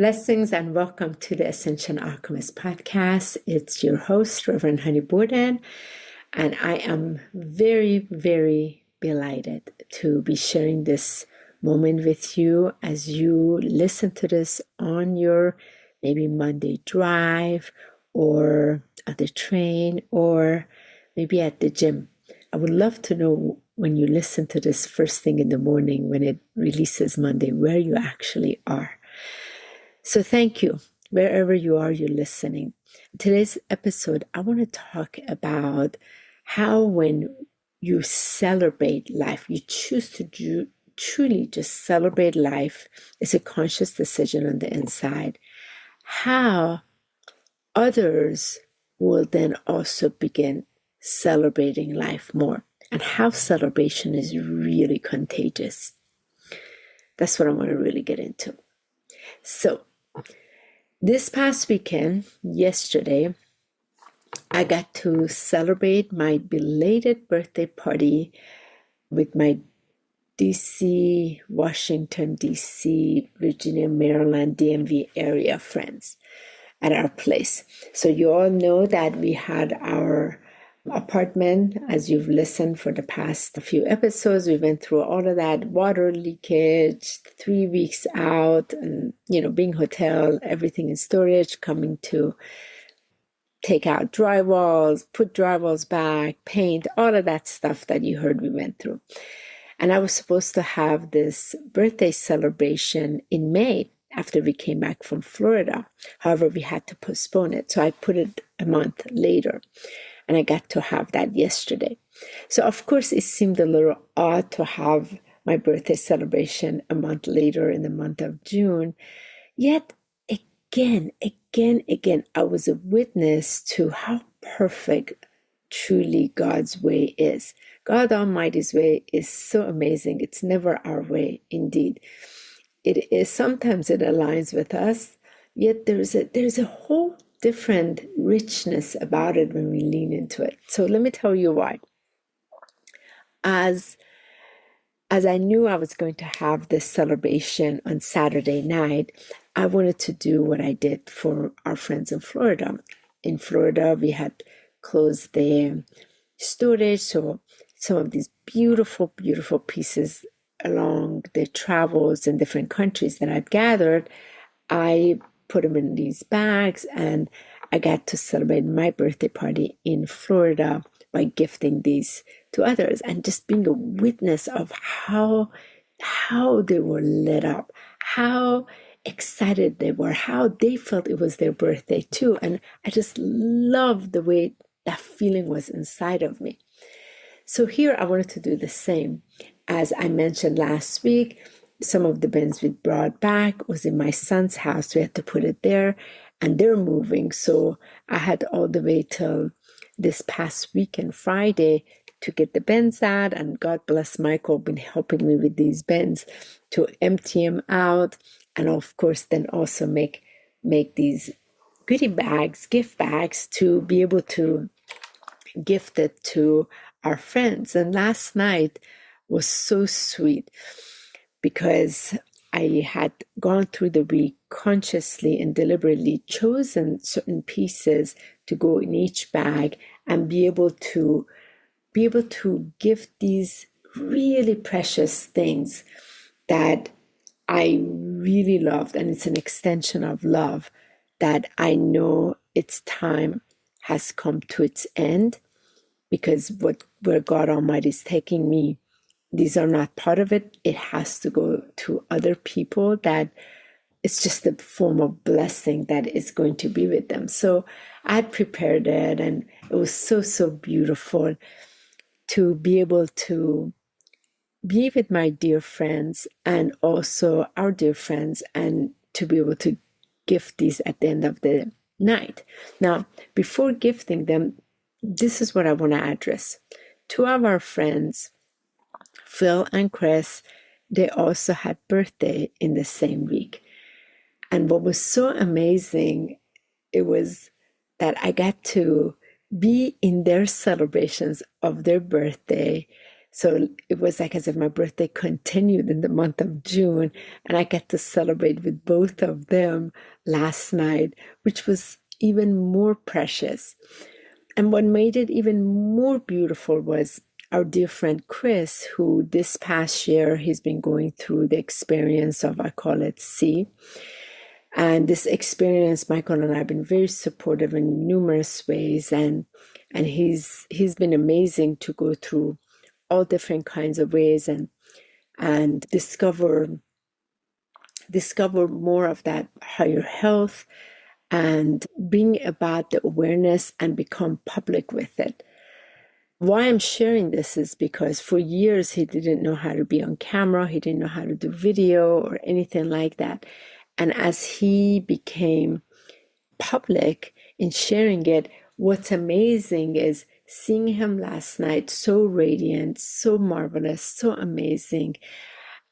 Blessings and welcome to the Ascension Alchemist podcast. It's your host, Reverend HoniB, and I am very, very delighted to be sharing this moment with you as you listen to this on your maybe Monday drive or at the train or maybe at the gym. I would love to know when you listen to this first thing in the morning when it releases Monday, where you actually are. So thank you, wherever you are, you're listening. Today's episode, I want to talk about how when you celebrate life, you choose to truly just celebrate life. It's a conscious decision on the inside. How others will then also begin celebrating life more, and how celebration is really contagious. That's what I want to really get into. So, this past weekend, yesterday, I got to celebrate my belated birthday party with my DC, Washington, DC, Virginia, Maryland, DMV area friends at our place. So you all know that we had our apartment, as you've listened for the past few episodes, we went through all of that water leakage, 3 weeks out, and being hotel, everything in storage, coming to take out drywalls, put drywalls back, paint, all of that stuff that you heard we went through. And I was supposed to have this birthday celebration in May after we came back from Florida. However, we had to postpone it, so I put it a month later. And I got to have that yesterday. So, of course, it seemed a little odd to have my birthday celebration a month later in the month of June. Yet, again, I was a witness to how perfect truly God's way is. God Almighty's way is so amazing. It's never our way, indeed. It is, sometimes it aligns with us, yet there's a whole different richness about it when we lean into it. So let me tell you why. As I knew I was going to have this celebration on Saturday night, I wanted to do what I did for our friends in Florida. In Florida, we had closed the storage, so some of these beautiful, beautiful pieces along the travels in different countries that I'd gathered, I put them in these bags, and I got to celebrate my birthday party in Florida by gifting these to others and just being a witness of how they were lit up, how excited they were, how they felt it was their birthday too. And I just loved the way that feeling was inside of me. So here I wanted to do the same. As I mentioned last week, some of the bins we brought back was in my son's house. We had to put it there, and they're moving. So I had all the way till this past weekend, Friday, to get the bins out. And God bless Michael, been helping me with these bins to empty them out. And of course, then also make these goodie bags, gift bags, to be able to gift it to our friends. And last night was so sweet, because I had gone through the week consciously and deliberately chosen certain pieces to go in each bag and be able to gift these really precious things that I really loved. And it's an extension of love that I know its time has come to its end, because where God Almighty is taking me, these are not part of it. It has to go to other people, that it's just a form of blessing that is going to be with them. So I had prepared it, and it was so, so beautiful to be able to be with my dear friends and also our dear friends, and to be able to gift these at the end of the night. Now, before gifting them, this is what I want to address. Two of our friends, Phil and Chris, they also had birthday in the same week. And what was so amazing, it was that I got to be in their celebrations of their birthday. So it was like as if my birthday continued in the month of June, and I got to celebrate with both of them last night, which was even more precious. And what made it even more beautiful was our dear friend Chris, who this past year he's been going through the experience of, I call it C. And this experience, Michael and I have been very supportive in numerous ways, and he's been amazing to go through all different kinds of ways and discover more of that higher health and bring about the awareness and become public with it. Why I'm sharing this is because for years he didn't know how to be on camera, he didn't know how to do video or anything like that. And as he became public in sharing it, what's amazing is seeing him last night so radiant, so marvelous, so amazing.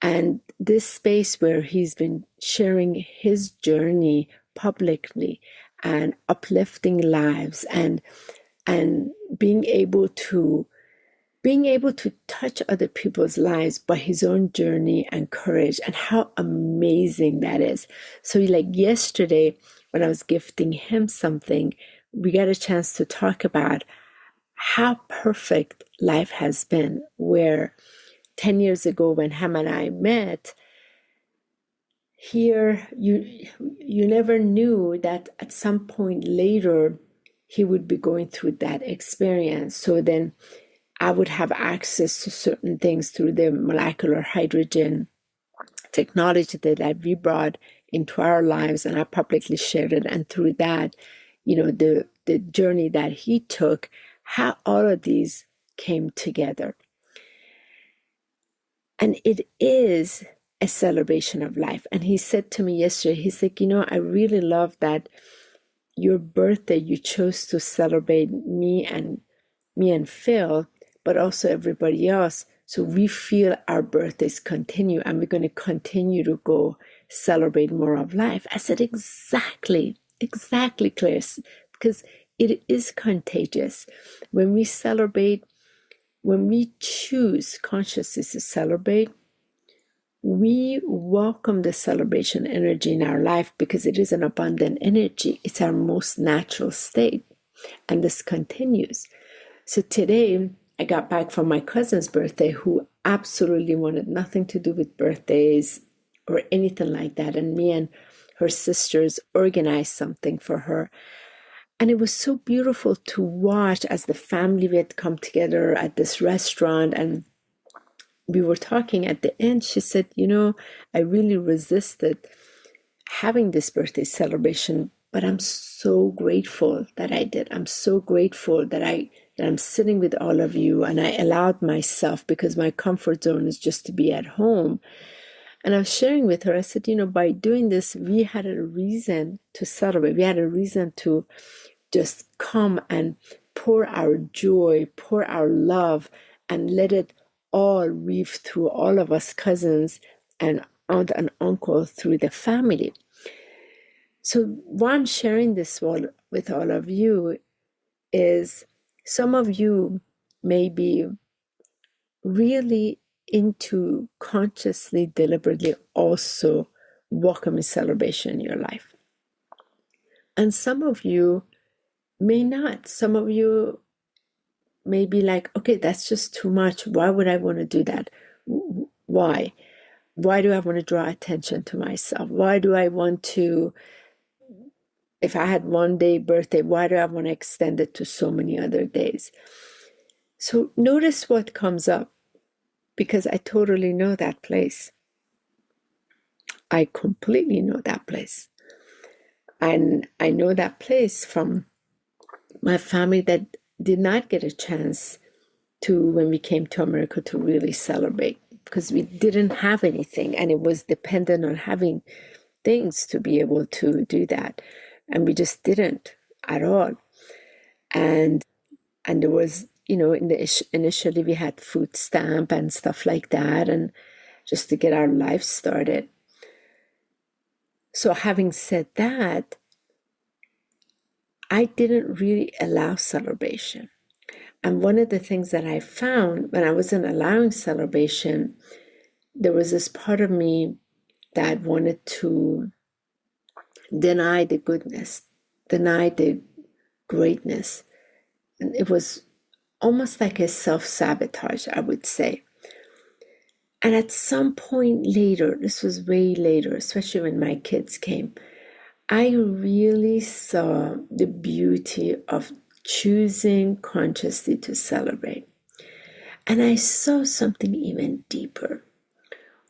And this space where he's been sharing his journey publicly and uplifting lives and being able to touch other people's lives by his own journey and courage, and how amazing that is. So like yesterday when I was gifting him something, we got a chance to talk about how perfect life has been, where 10 years ago when him and I met here, you never knew that at some point later he would be going through that experience. So then I would have access to certain things through the molecular hydrogen technology that we brought into our lives, and I publicly shared it. And through that, the journey that he took, how all of these came together. And it is a celebration of life. And he said to me yesterday, he's like, I really love that your birthday, you chose to celebrate me and Phil, but also everybody else. So we feel our birthdays continue, and we're going to continue to go celebrate more of life. I said, exactly, Claire, because it is contagious. When we celebrate, when we choose consciously to celebrate, we welcome the celebration energy in our life because it is an abundant energy. It's our most natural state, and this continues. So today, I got back from my cousin's birthday, who absolutely wanted nothing to do with birthdays or anything like that. And me and her sisters organized something for her. And it was so beautiful to watch as the family had come together at this restaurant. And we were talking at the end. She said, I really resisted having this birthday celebration, but I'm so grateful that I did. I'm so grateful that I'm sitting with all of you, and I allowed myself, because my comfort zone is just to be at home. And I was sharing with her, I said, by doing this, we had a reason to celebrate. We had a reason to just come and pour our joy, pour our love, and let it all weave through all of us cousins and aunt and uncle through the family. So why I'm sharing this with all of you is some of you may be really into consciously, deliberately also welcoming celebration in your life. And some of you may not. Some of you may be like, okay, that's just too much. Why would I want to do that? Why? Why do I want to draw attention to myself? Why do I want to, if I had one day birthday, why do I want to extend it to so many other days? So notice what comes up, because I totally know that place. I completely know that place. And I know that place from my family that did not get a chance to, when we came to America, to really celebrate, because we didn't have anything, and it was dependent on having things to be able to do that. And we just didn't at all. And there was, initially we had food stamp and stuff like that, and just to get our life started. So having said that, I didn't really allow celebration. And one of the things that I found when I wasn't allowing celebration, there was this part of me that wanted to deny the goodness, deny the greatness. And it was almost like a self-sabotage, I would say. And at some point later, this was way later, especially when my kids came, I really saw the beauty of choosing consciously to celebrate. And I saw something even deeper.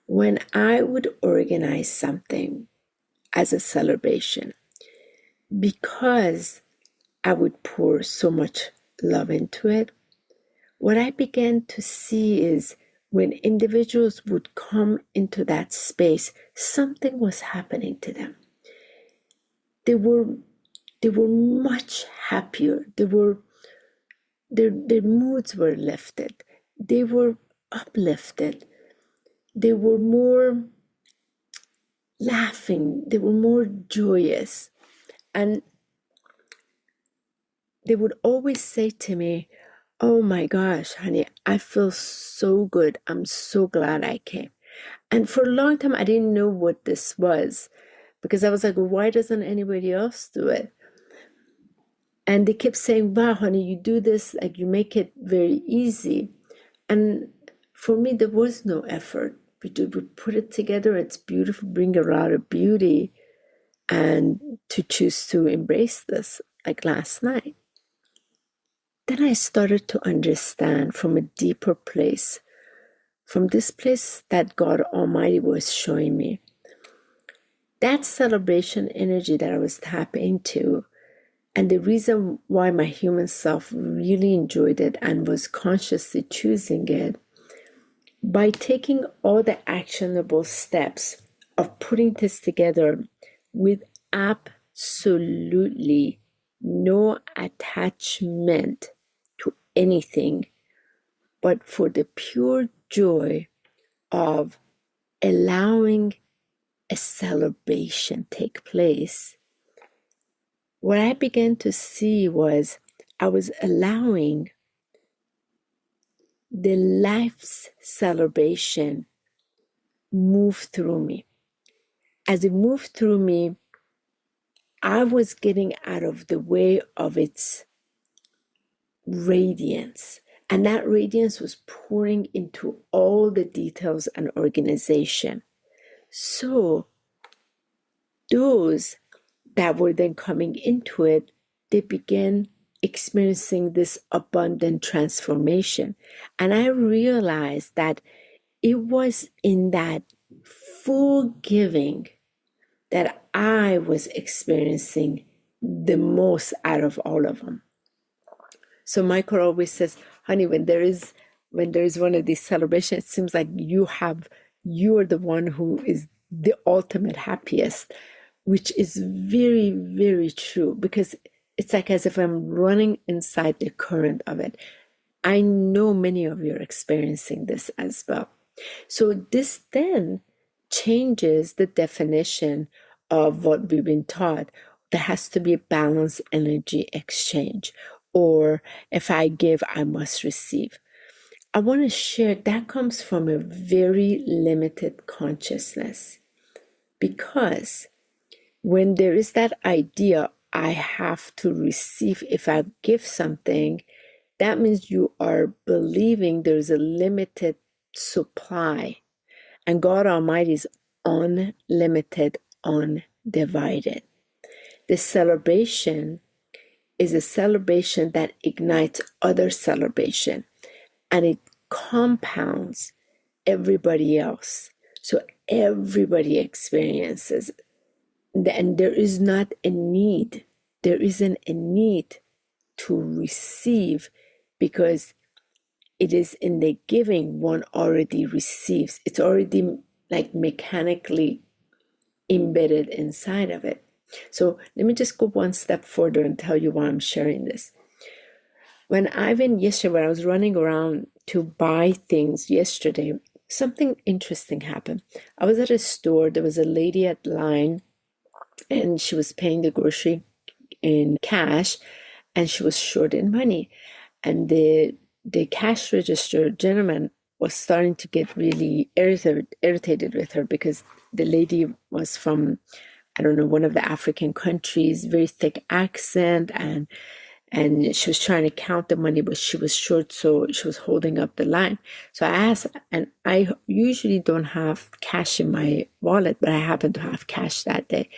When I would organize something as a celebration, because I would pour so much love into it, what I began to see is when individuals would come into that space, something was happening to them. They were much happier. Their moods were lifted. They were uplifted. They were more laughing. They were more joyous. And they would always say to me, "Oh my gosh, honey, I feel so good. I'm so glad I came." And for a long time, I didn't know what this was because I was like, why doesn't anybody else do it? And they kept saying, "Wow, honey, you do this, like you make it very easy." And for me, there was no effort. We put it together. It's beautiful, bring a lot of beauty, and to choose to embrace this, like last night. Then I started to understand from a deeper place, from this place that God Almighty was showing me. That celebration energy that I was tapping into, and the reason why my human self really enjoyed it and was consciously choosing it, by taking all the actionable steps of putting this together with absolutely no attachment to anything, but for the pure joy of allowing a celebration take place, what I began to see was I was allowing the life's celebration move through me. As it moved through me, I was getting out of the way of its radiance. And that radiance was pouring into all the details and organization. So those that were then coming into it, they began experiencing this abundant transformation. And I realized that it was in that full giving that I was experiencing the most out of all of them. So Michael always says, "Honey, when there is one of these celebrations, it seems like you are the one who is the ultimate happiest," which is very, very true, because it's like as if I'm running inside the current of it. I know many of you are experiencing this as well. So this then changes the definition of what we've been taught. There has to be a balanced energy exchange, or if I give, I must receive. I want to share that comes from a very limited consciousness, because when there is that idea, I have to receive if I give something, that means you are believing there's a limited supply. And God Almighty is unlimited, undivided. The celebration is a celebration that ignites other celebration, and it compounds everybody else. So everybody experiences, and there is not a need. There isn't a need to receive, because it is in the giving one already receives. It's already like mechanically embedded inside of it. So let me just go one step further and tell you why I'm sharing this. When I was running around to buy things yesterday, something interesting happened. I was at a store. There was a lady at line, and she was paying the grocery in cash, and she was short in money. And the cash register gentleman was starting to get really irritated with her because the lady was from, I don't know, one of the African countries, very thick accent, and she was trying to count the money, but she was short, so she was holding up the line. So I asked, and I usually don't have cash in my wallet, but I happened to have cash that day.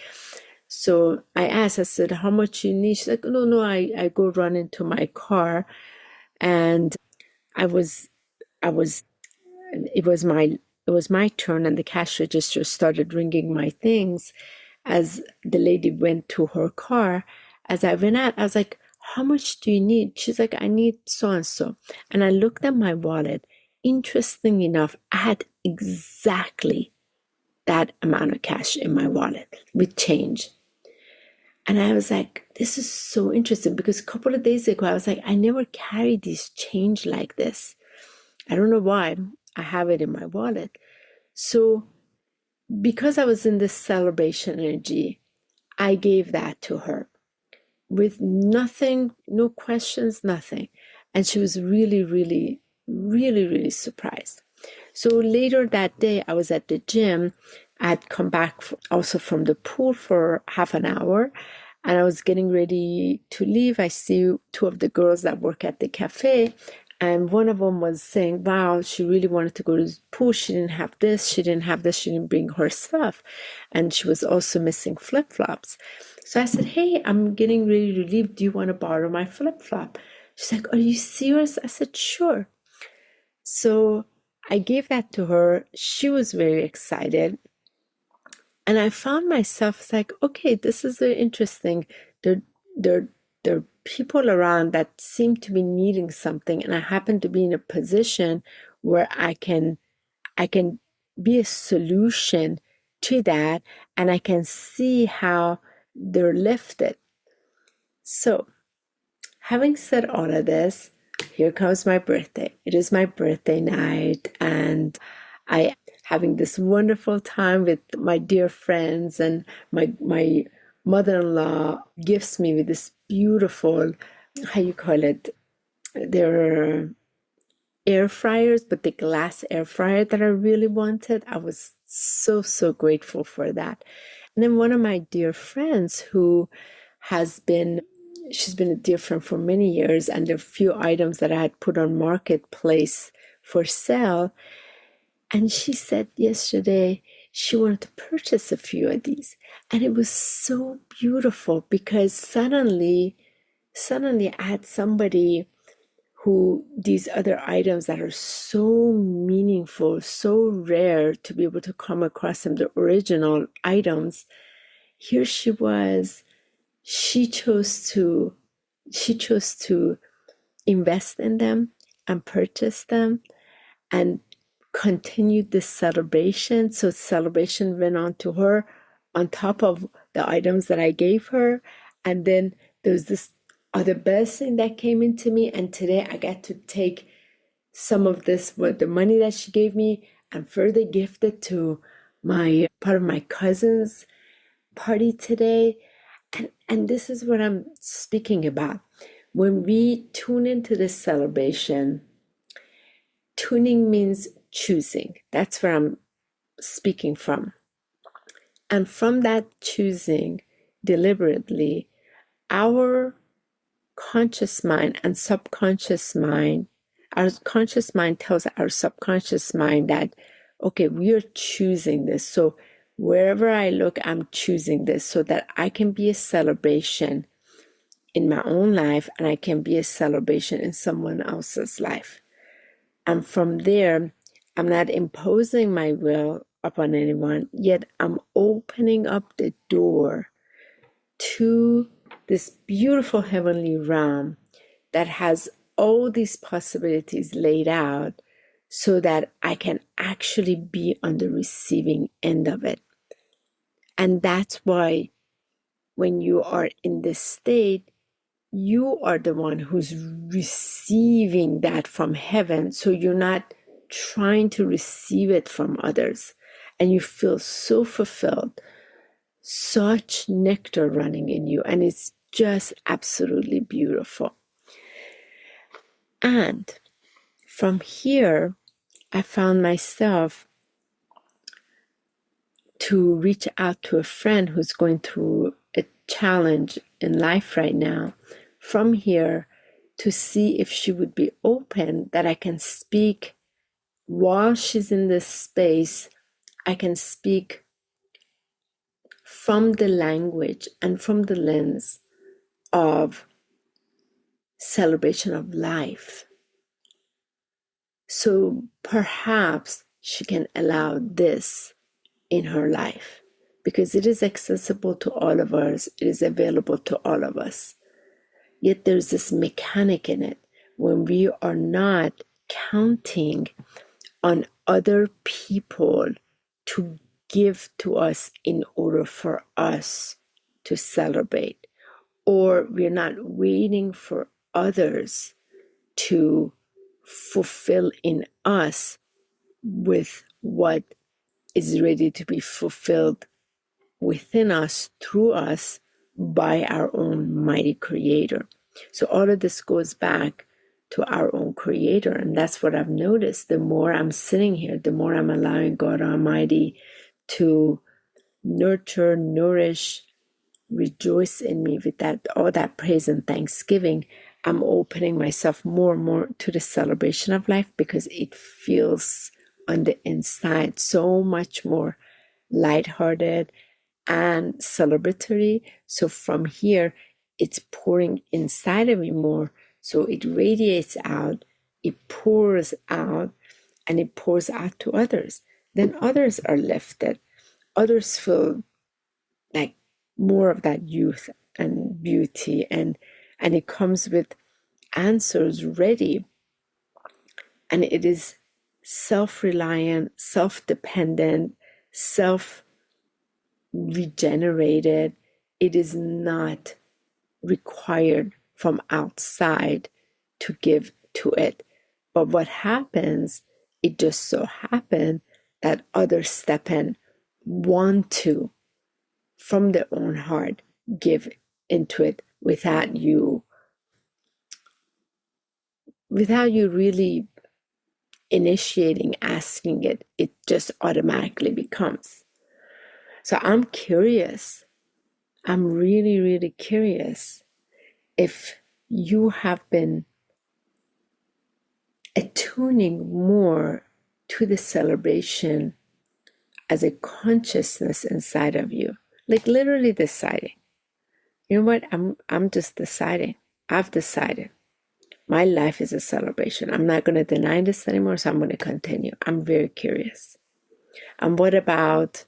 So I asked, I said, how much you need? She's like, no, no, I go run into my car. And I was, I was, it was my turn, and the cash register started ringing my things as the lady went to her car. As I went out, I was like, how much do you need? She's like, I need so and so. And I looked at my wallet. Interesting enough, I had exactly that amount of cash in my wallet with change. And I was like, this is so interesting, because a couple of days ago, I was like, I never carried this change like this. I don't know why. I have it in my wallet. So because I was in this celebration energy, I gave that to her with nothing, no questions, nothing. And she was really, really, really, really surprised. So later that day, I was at the gym. I'd come back also from the pool for half an hour, and I was getting ready to leave. I see two of the girls that work at the cafe, and one of them was saying, wow, she really wanted to go to the pool. She didn't have this, she didn't have this, she didn't bring her stuff. And she was also missing flip-flops. So I said, hey, I'm getting ready to leave. Do you want to borrow my flip-flop? She's like, are you serious? I said, sure. So I gave that to her. She was very excited. And I found myself like, okay, this is very interesting. There are people around that seem to be needing something, and I happen to be in a position where I can be a solution to that, and I can see how they're lifted. So, having said all of this, here comes my birthday. It is my birthday night, and I having this wonderful time with my dear friends, and my mother-in-law gifts me with this beautiful, how you call it, they're air fryers, but the glass air fryer that I really wanted. I was so grateful for that. And then one of my dear friends who she's been a dear friend for many years, and there are a few items that I had put on Marketplace for sale. And she said yesterday she wanted to purchase a few of these. And it was so beautiful, because suddenly I had somebody who, these other items that are so meaningful, so rare to be able to come across them, the original items, here she was. She chose to invest in them and purchase them and continued this celebration. So celebration went on to her on top of the items that I gave her. And then there was this other blessing that came into me. And today I got to take some of this, what the money that she gave me, and further gift it to my part of my cousin's party today. And this is what I'm speaking about. When we tune into this celebration, tuning means choosing. That's where I'm speaking from. And from that choosing deliberately, our conscious mind and subconscious mind, our conscious mind tells our subconscious mind that, okay, we are choosing this. So wherever I look, I'm choosing this so that I can be a celebration in my own life, and I can be a celebration in someone else's life. And from there, I'm not imposing my will upon anyone, yet I'm opening up the door to this beautiful heavenly realm that has all these possibilities laid out, so that I can actually be on the receiving end of it. And that's why when you are in this state, you are the one who's receiving that from heaven. So you're not trying to receive it from others. And you feel so fulfilled, such nectar running in you. And it's just absolutely beautiful. And from here, I found myself to reach out to a friend who's going through a challenge in life right now. From here, to see if she would be open that I can speak while she's in this space. I can speak from the language and from the lens of celebration of life. So perhaps she can allow this in her life because it is accessible to all of us, it is available to all of us. Yet there's this mechanic in it when we are not counting on other people to give to us in order for us to celebrate, or we're not waiting for others to fulfill in us with what is ready to be fulfilled within us, through us, by our own mighty creator. So all of this goes back to our own creator. And that's what I've noticed. The more I'm sitting here, the more I'm allowing God Almighty to nurture, nourish, rejoice in me with that, all that praise and thanksgiving. I'm opening myself more and more to the celebration of life because it feels on the inside so much more lighthearted and celebratory. So from here, it's pouring inside of me more. So it radiates out, it pours out, and it pours out to others. Then others are lifted. Others feel like more of that youth and beauty, and it comes with answers ready, and it is self-reliant, self-dependent, self-regenerated. It is not required from outside to give to it. But what happens, it just so happened that others step in, want to, from their own heart, give into it without you really initiating, asking it. It just automatically becomes. So I'm curious. I'm really, really curious if you have been attuning more to the celebration as a consciousness inside of you. Like literally deciding, you know what, I'm just deciding. I've decided. My life is a celebration. I'm not going to deny this anymore, so I'm going to continue. I'm very curious. And what about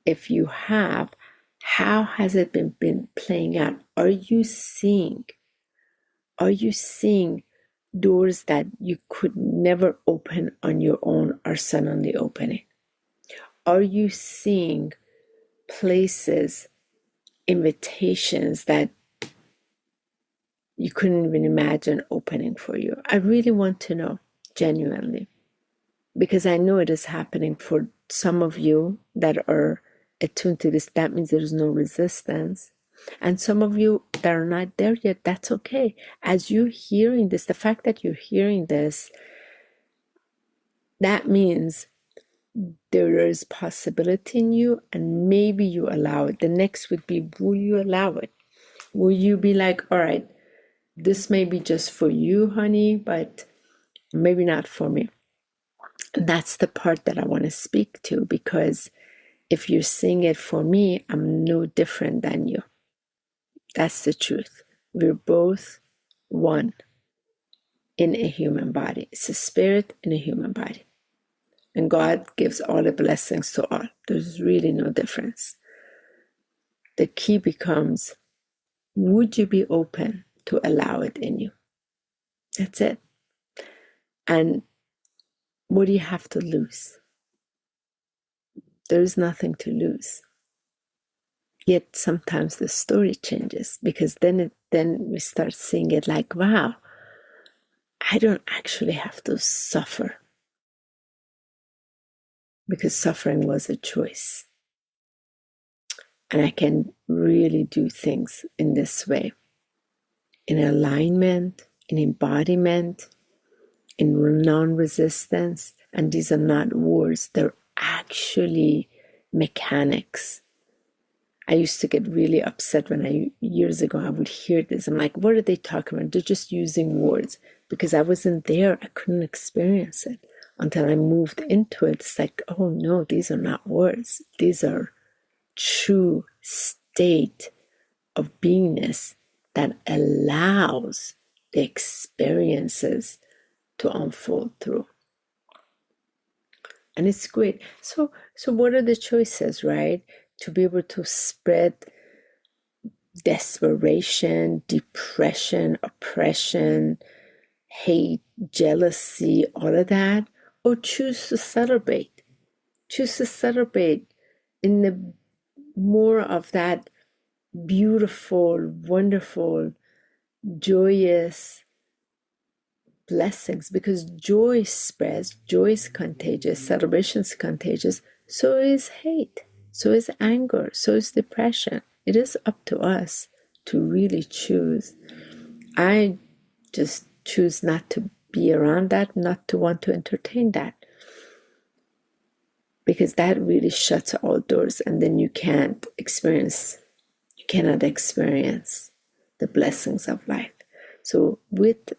if you have, how has it been playing out? Are you seeing doors that you could never open on your own are suddenly opening? Are you seeing places, invitations that you couldn't even imagine opening for you? I really want to know, genuinely, because I know it is happening for some of you that are attuned to this. That means there's no resistance. And some of you that are not there yet, that's okay. As you're hearing this, the fact that you're hearing this, that means there is possibility in you, and maybe you allow it. The next would be, will you allow it? Will you be like, all right, this may be just for you, honey, but maybe not for me? And that's the part that I want to speak to, because if you're seeing it for me, I'm no different than you. That's the truth. We're both one in a human body. It's a spirit in a human body. And God gives all the blessings to all. There's really no difference. The key becomes, would you be open to allow it in you? That's it. And what do you have to lose? There is nothing to lose. Yet sometimes the story changes, because then we start seeing it like, wow, I don't actually have to suffer, because suffering was a choice. And I can really do things in this way, in alignment, in embodiment, in non-resistance. And these are not words, they're actually mechanics. I used to get really upset when years ago, I would hear this. I'm like, what are they talking about? They're just using words. Because I wasn't there, I couldn't experience it until I moved into it. It's like, oh no, these are not words. These are true state of beingness that allows the experiences to unfold through. And it's great. So what are the choices, right? To be able to spread desperation, depression, oppression, hate, jealousy, all of that, or choose to celebrate. Choose to celebrate in the more of that beautiful, wonderful, joyous blessings, because joy spreads, joy is contagious, celebration is contagious, so is hate, so is anger, so is depression. It is up to us to really choose. I just choose not to be around that, not to want to entertain that, because that really shuts all doors, and then you cannot experience the blessings of life. So with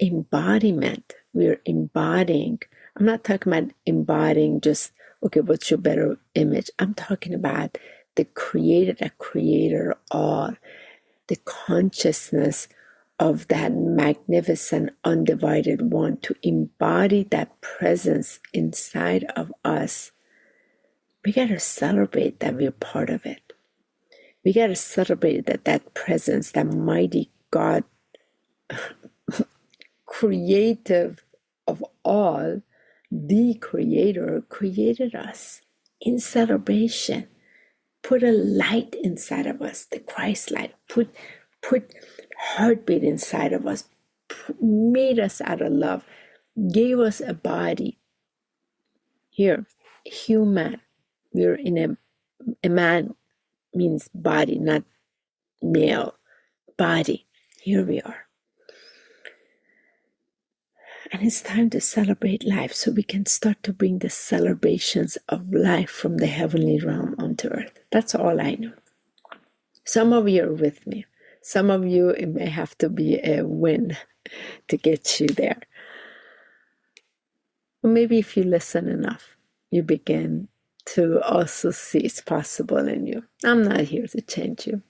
embodiment, we're embodying. I'm not talking about embodying just, okay, what's your better image? I'm talking about the creator, the creator all, the consciousness of that magnificent undivided one, to embody that presence inside of us. We got to celebrate that we're part of it. We got to celebrate that presence, that mighty God, creative of all, the creator, created us in celebration. Put a light inside of us, the Christ light. Put heartbeat inside of us. Made us out of love. Gave us a body. Here, human. We're in a man means body, not male. Body. Here we are. And it's time to celebrate life, so we can start to bring the celebrations of life from the heavenly realm onto earth. That's all I know. Some of you are with me. Some of you, it may have to be a win to get you there. Or maybe if you listen enough, you begin to also see it's possible in you. I'm not here to change you.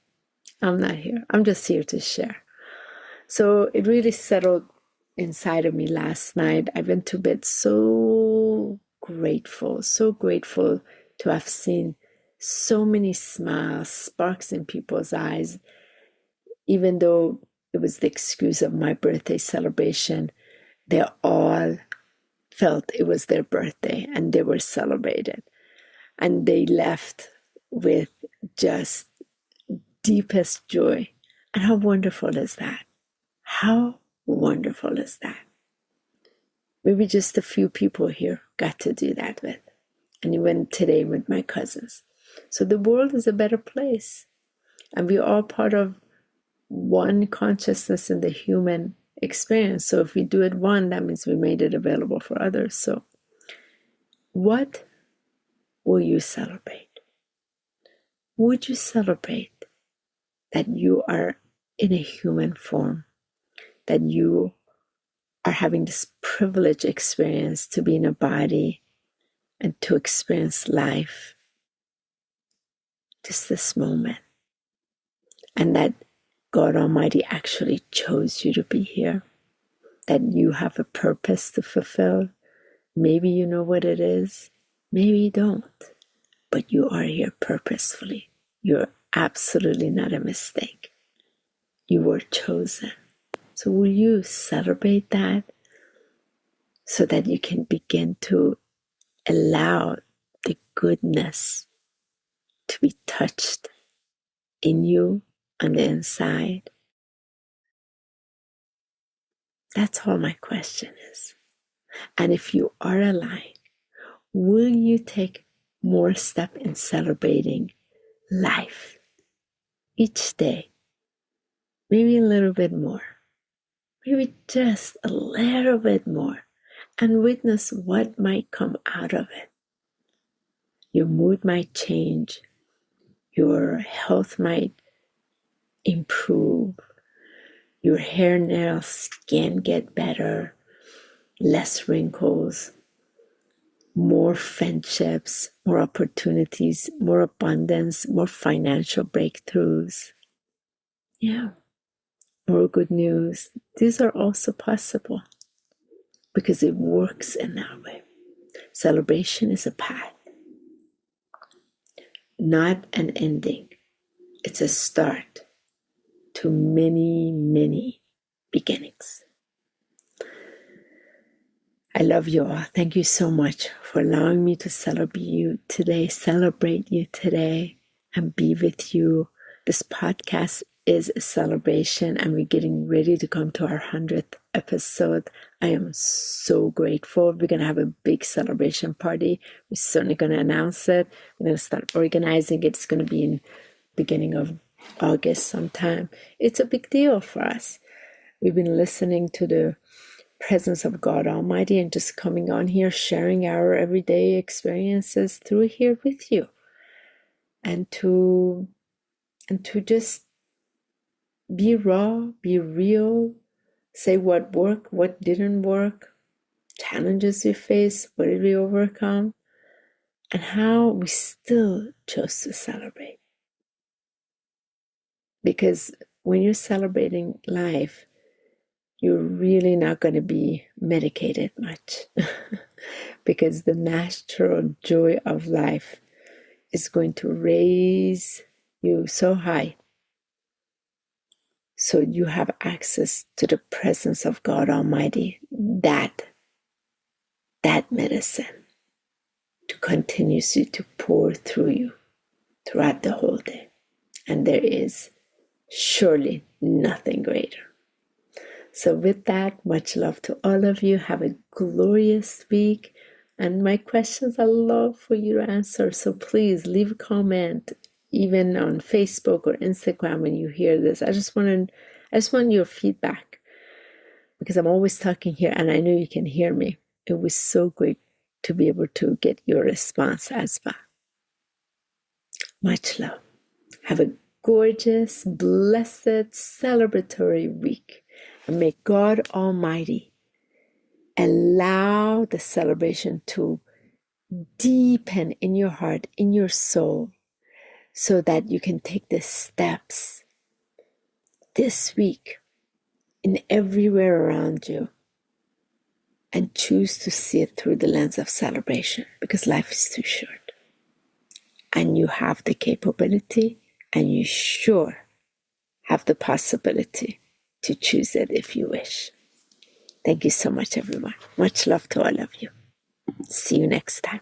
I'm not here. I'm just here to share. So it really settled inside of me last night. I went to bed so grateful to have seen so many smiles, sparks in people's eyes. Even though it was the excuse of my birthday celebration, they all felt it was their birthday and they were celebrated. And they left with just deepest joy. And how wonderful is that? How wonderful is that? Maybe just a few people here got to do that with. And even today with my cousins. So the world is a better place. And we're all part of one consciousness in the human experience. So if we do it one, that means we made it available for others. So what will you celebrate? Would you celebrate that you are in a human form? That you are having this privileged experience to be in a body and to experience life, just this moment. And that God Almighty actually chose you to be here. That you have a purpose to fulfill. Maybe you know what it is. Maybe you don't. But you are here purposefully. You're absolutely not a mistake. You were chosen. So will you celebrate that so that you can begin to allow the goodness to be touched in you on the inside? That's all my question is. And if you are aligned, will you take more step in celebrating life each day? Maybe a little bit more. maybe just a little bit more, and witness what might come out of it. Your mood might change, your health might improve, your hair, nails, skin get better, less wrinkles, more friendships, more opportunities, more abundance, more financial breakthroughs. Yeah, more good news. These are also possible because it works in that way. Celebration is a path, not an ending. It's a start to many, many beginnings. I love you all. Thank you so much for allowing me to celebrate you today, and be with you. This podcast is a celebration, and we're getting ready to come to our 100th episode. I am so grateful. We're going to have a big celebration party. We're certainly going to announce it. We're going to start organizing it. It's going to be in beginning of August sometime. It's a big deal for us. We've been listening to the presence of God Almighty and just coming on here, sharing our everyday experiences through here with you, and to just be raw, be real, say what worked, what didn't work, challenges we face, what did we overcome, and how we still chose to celebrate. Because when you're celebrating life, you're really not going to be medicated much because the natural joy of life is going to raise you so high so you have access to the presence of God Almighty, that medicine to continuously to pour through you throughout the whole day. And there is surely nothing greater. So with that, much love to all of you. Have a glorious week. And my questions I love for you to answer. So please leave a comment, even on Facebook or Instagram when you hear this. I just want your feedback, because I'm always talking here and I know you can hear me. It was so great to be able to get your response as well. Much love. Have a gorgeous, blessed, celebratory week. And may God Almighty allow the celebration to deepen in your heart, in your soul, so that you can take the steps this week in everywhere around you and choose to see it through the lens of celebration, because life is too short. And you have the capability, and you sure have the possibility to choose it if you wish. Thank you so much, everyone. Much love to all of you. See you next time.